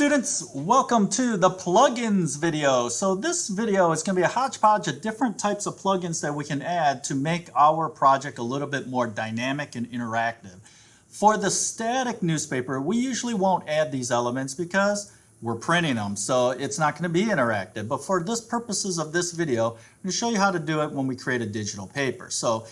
students, welcome to the plugins video. So this video is going to be a hodgepodge of different types of plugins that we can add to make our project a little bit more dynamic and interactive. For the static newspaper, we usually won't add these elements because we're printing them, so it's not going to be interactive. But for the purposes of this video, I'm going to show you how to do it when we create a digital paper. So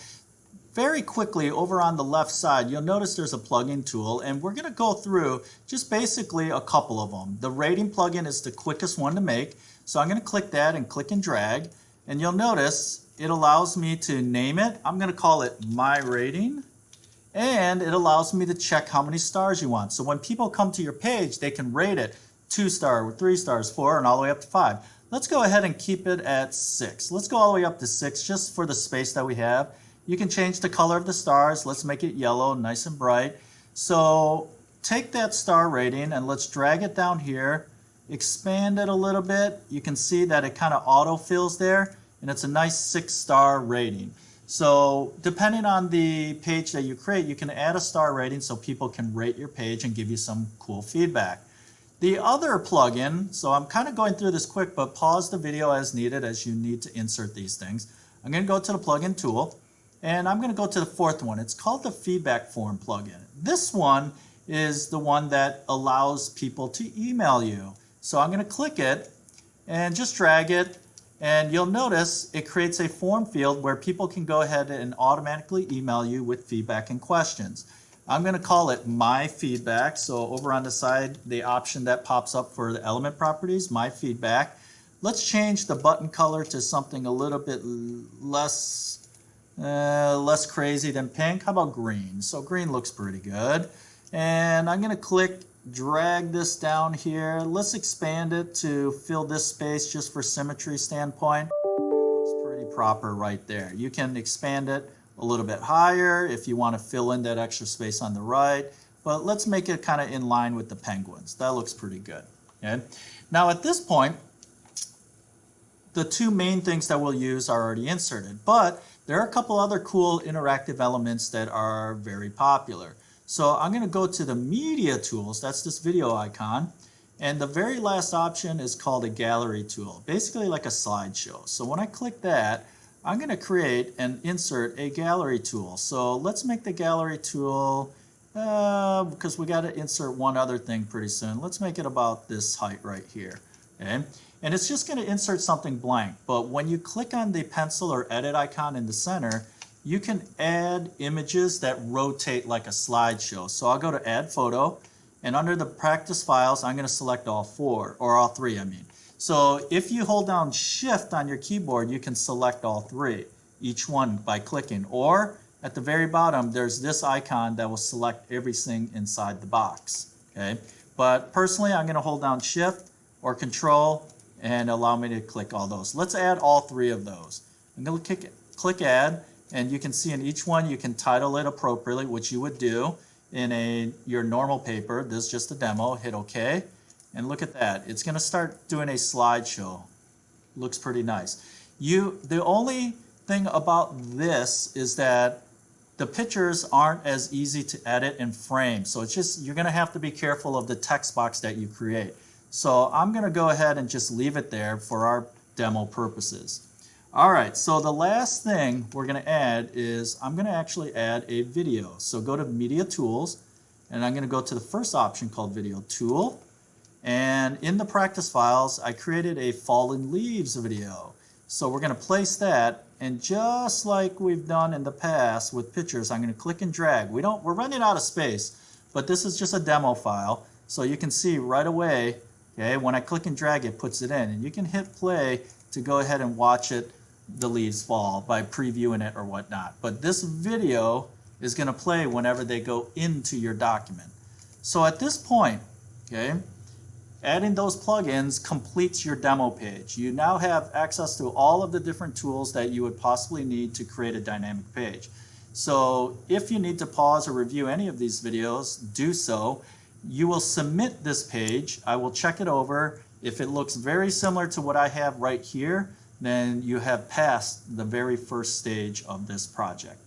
very quickly, over on the left side, you'll notice there's a plugin tool, and we're going to go through just basically a couple of them. The rating plugin is the quickest one to make, so I'm going to click that and click and drag, and you'll notice it allows me to name it. I'm going to call it My Rating, and it allows me to check how many stars you want. So when people come to your page, they can rate it 2-star, 3 stars, 4, and all the way up to 5. Let's go ahead and keep it at 6. Let's go all the way up to 6 just for the space that we have. You can change the color of the stars. Let's make it yellow, nice and bright. So take that star rating and let's drag it down here, expand it a little bit. You can see that it kind of auto-fills there, and it's a nice 6-star rating. So depending on the page that you create, you can add a star rating so people can rate your page and give you some cool feedback. The other plugin, so I'm kind of going through this quick, but pause the video as needed as you need to insert these things. I'm going to go to the plugin tool. And I'm going to go to the fourth one. It's called the feedback form plugin. This one is the one that allows people to email you. So I'm going to click it and just drag it, and you'll notice it creates a form field where people can go ahead and automatically email you with feedback and questions. I'm going to call it My Feedback. So over on the side, the option that pops up for the element properties, My Feedback. Let's change the button color to something a little bit less crazy than pink. How about green? So green looks pretty good. And I'm going to drag this down here. Let's expand it to fill this space just for symmetry standpoint. It looks pretty proper right there. You can expand it a little bit higher if you want to fill in that extra space on the right. But let's make it kind of in line with the penguins. That looks pretty good. Okay? Now at this point, the two main things that we'll use are already inserted, but there are a couple other cool interactive elements that are very popular. So I'm going to go to the media tools, that's this video icon, and the very last option is called a gallery tool, basically like a slideshow. So when I click that, I'm going to create and insert a gallery tool. So let's make the gallery tool, because we got to insert one other thing pretty soon. Let's make it about this height right here. Okay? And it's just going to insert something blank, but when you click on the pencil or edit icon in the center, you can add images that rotate like a slideshow. So I'll go to Add Photo, and under the practice files, I'm going to select all 4, or all 3, I mean. So if you hold down Shift on your keyboard, you can select all 3, each one by clicking. Or at the very bottom, there's this icon that will select everything inside the box. Okay? But personally, I'm going to hold down Shift or Control and allow me to click all those. Let's add all 3 of those. I'm going to click Add, and you can see in each one you can title it appropriately, which you would do in your normal paper. This is just a demo. Hit OK, and look at that. It's going to start doing a slideshow. Looks pretty nice. The only thing about this is that the pictures aren't as easy to edit and frame, so it's just you're going to have to be careful of the text box that you create. So I'm going to go ahead and just leave it there for our demo purposes. All right, so the last thing we're going to add is I'm going to actually add a video. So go to Media Tools, and I'm going to go to the first option called Video Tool. And in the practice files, I created a Fallen Leaves video. So we're going to place that, and just like we've done in the past with pictures, I'm going to click and drag. We're running out of space, but this is just a demo file. So you can see right away, okay, when I click and drag, it puts it in. And you can hit play to go ahead and watch the leaves fall by previewing it or whatnot. But this video is going to play whenever they go into your document. So at this point, okay, adding those plugins completes your demo page. You now have access to all of the different tools that you would possibly need to create a dynamic page. So if you need to pause or review any of these videos, do so. You will submit this page. I will check it over. If it looks very similar to what I have right here, then you have passed the very first stage of this project.